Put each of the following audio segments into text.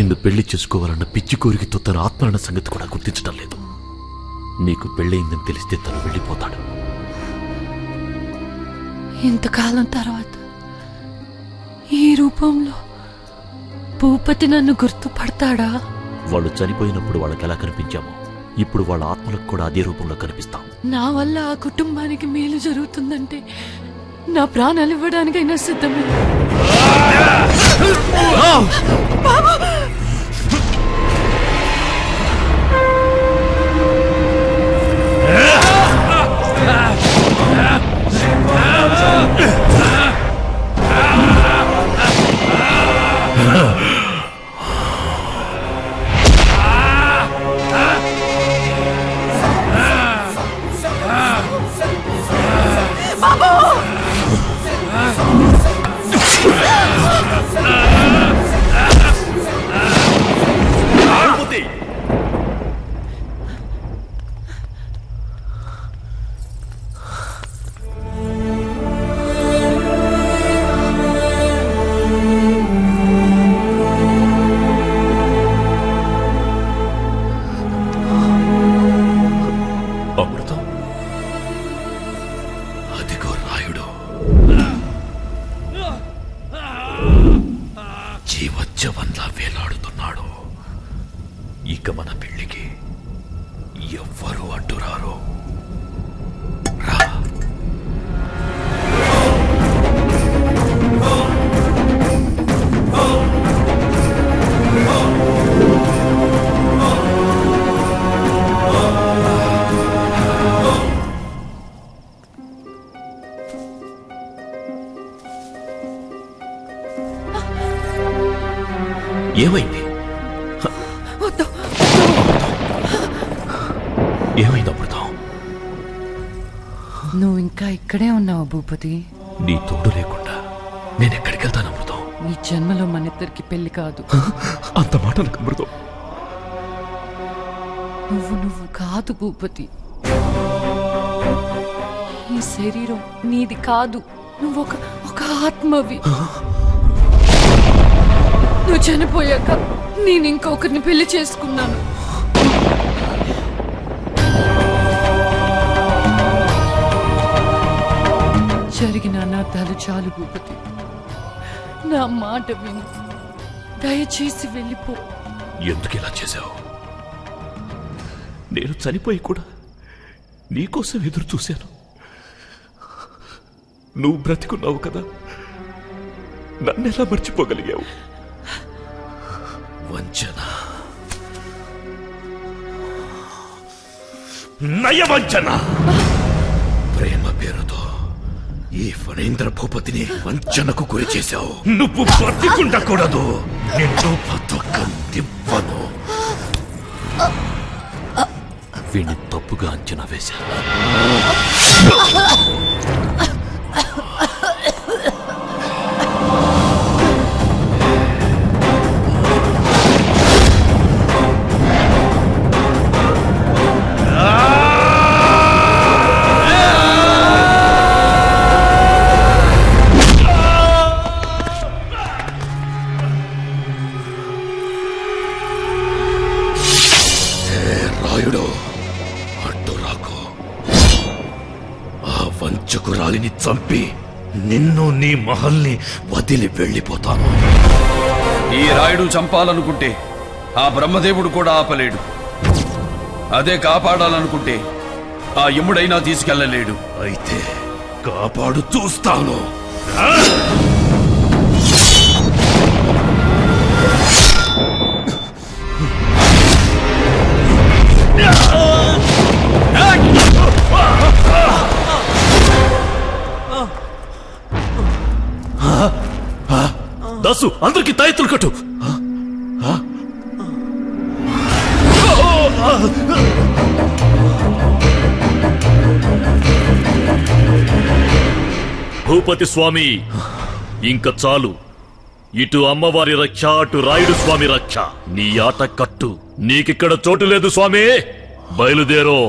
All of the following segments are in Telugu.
నిన్ను పెళ్లి చేసుకోవాలన్న పిచ్చి కోరికతో తన ఆత్మరణ సంగతి కూడా గుర్తించడం లేదు. నీకు పెళ్ళయిందని తెలిస్తే తను వెళ్ళిపోతాడు. ఇంతకాలం తర్వాత ఈ రూపంలో భూపతి నన్ను గుర్తుపడతాడా? వాళ్ళు చనిపోయినప్పుడు వాళ్ళకి ఎలా కనిపించామో ఇప్పుడు వాళ్ళ ఆత్మలకు కూడా అదే రూపంలో కనిపిస్తాం. నా వల్ల ఆ కుటుంబానికి మేలు జరుగుతుందంటే నా ప్రాణాలు ఇవ్వడానికైనా సిద్ధమే. అమృతం, అదిగో రాయుడు జీవోత్సవంలా వేలాడుతున్నాడు. ఇక మన పెళ్లికి ఎవ్వరూ అడ్డురారు. రా. ఏమైంది? ఏమైంది అమృతం? నువ్వు ఇంకా ఇక్కడే ఉన్నావు భూపతి. నీ తోడు లేకుండా నేనెక్కడికి వెళ్తాను అమృతం? నీ జన్మలో మనిద్దరికి పెళ్లి కాదు. అంత మాట నాకు అమృతం. నువ్వు కాదు భూపతి. ఈ శరీరం నీది కాదు. నువ్వు ఒక ఆత్మవి. నువ్వు చనిపోయాక నేను ఇంకొకరిని పెళ్లి చేసుకున్నాను. జరిగిన అనార్థాలు చాలు భూపతి. నా మాట విను. దయచేసి వెళ్ళిపో. ఎందుకు ఇలా చేశావు? నేను చనిపోయి కూడా నీకోసం ఎదురు చూశాను. నువ్వు బ్రతికున్నావు కదా, నన్నెలా మర్చిపోగలిగావు? వంచన, నయవంచన. ప్రేమ పేరుతో ఈ ఫణేంద్ర భూపతిని వంచనకు గురి చేశావు. నువ్వు బతికుండకూడదు. నిన్ను బతుకనివ్వను. వీణ్ణి తప్పుగా అంచనా వేశాను. రాయుడు, అడ్డు రాకు. ఆ వంచకురాలిని చంపి నిన్ను నీ మహల్ని వదిలి వెళ్ళిపోతాను. ఈ రాయుడు చంపాలనుకుంటే ఆ బ్రహ్మదేవుడు కూడా ఆపలేడు. అదే కాపాడాలనుకుంటే ఆ యముడైనా తీసుకెళ్లలేడు. అయితే కాపాడు చూస్తాను. దాసు, అందరికి తాయెత్తులు కట్టు. భూపతి స్వామి, ఇంక చాలు. ఇటు అమ్మవారి రక్ష, అటు రాయుడు స్వామి రక్ష. నీ ఆట కట్టు. నీకిక్కడ చోటు లేదు స్వామి. బయలుదేరో.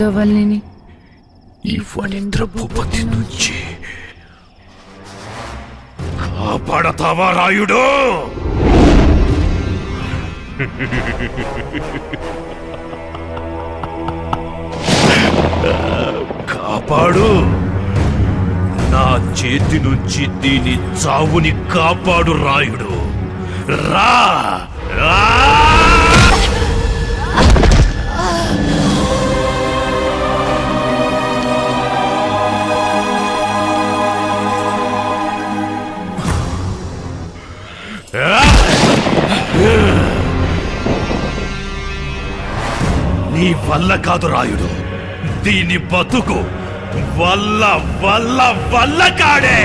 అమృతవల్లిని ఈ ఫణీంద్ర భూపతి నుంచి కాపాడతావా రాయుడు? కాపాడు, నా చేతి నుంచి దీని చావుని కాపాడు రాయుడు. రా రా! నీ వల్ల కాదు రాయుడు, దీని బతుకు వల్ల వల్ల వల్ల కాడే.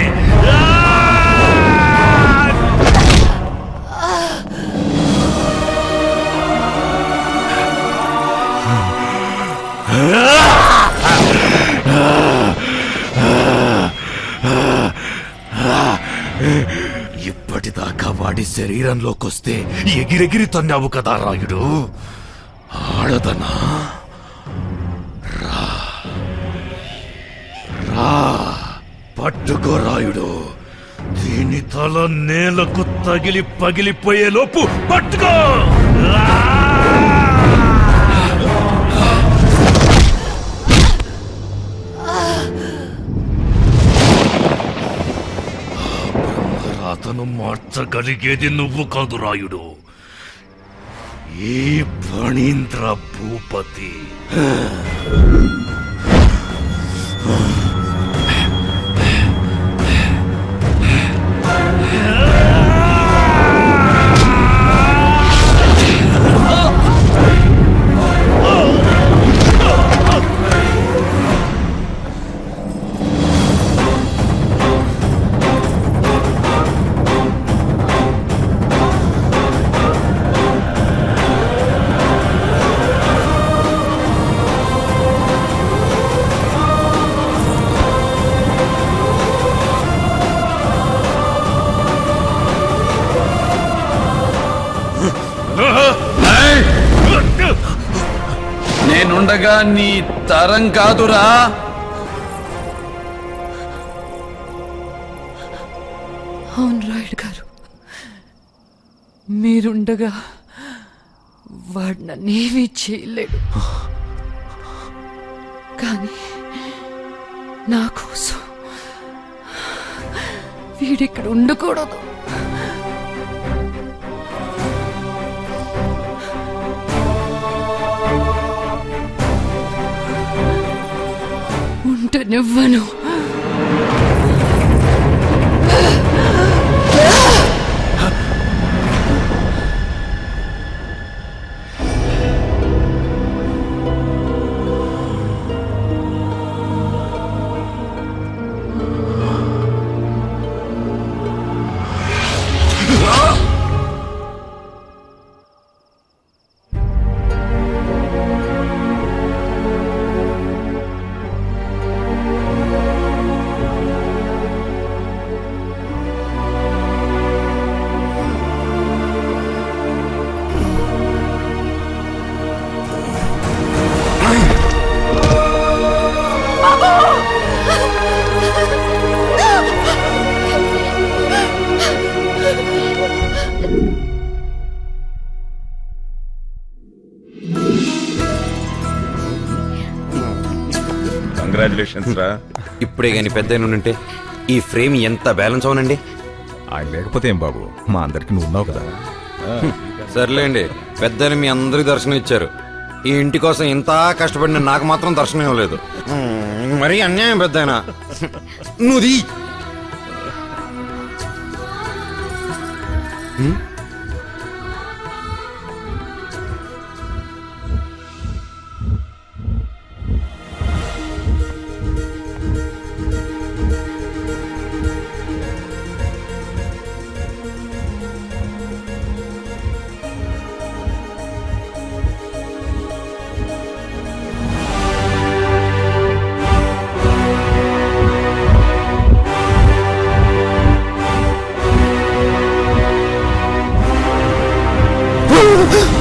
ఇప్పటిదాకా వాడి శరీరంలోకొస్తే ఎగిరెగిరి తన్నావు కదా రాయుడు. ఆడదనా? రా రా, పట్టుకో రాయుడు. దీని తల నేలకు తగిలి పగిలిపోయే లోపు పట్టుకో. అతను మార్చగలిగేది నువ్వు కాదు రాయుడు, ఈ ఫణీంద్ర భూపతి. నేనుండగా నీ తరం కాదురా. అవును రాయుడు గారు, మీరుండగా వాడు నన్నేమీ చేయలేడు. కానీ నా కోసం వీడిక్కడ ఉండకూడదు. ఉంటనివ్వను. కంగ్రాచులేషన్స్ రా. ఇప్పుడే గాని పెద్ద ఉంటే ఈ ఫ్రేమ్ ఎంత బ్యాలెన్స్ అవునండి. ఆయన లేకపోతే ఏం బాబు, మా అందరికి నువ్వు ఉన్నావు కదా. సర్లేండి, పెద్దని మీ అందరికి దర్శనం ఇచ్చారు. ఈ ఇంటి కోసం ఇంత కష్టపడిన నాకు మాత్రం దర్శనం ఇవ్వలేదు. మరీ అన్యాయం పెద్దయినా. నువ్వు Huh?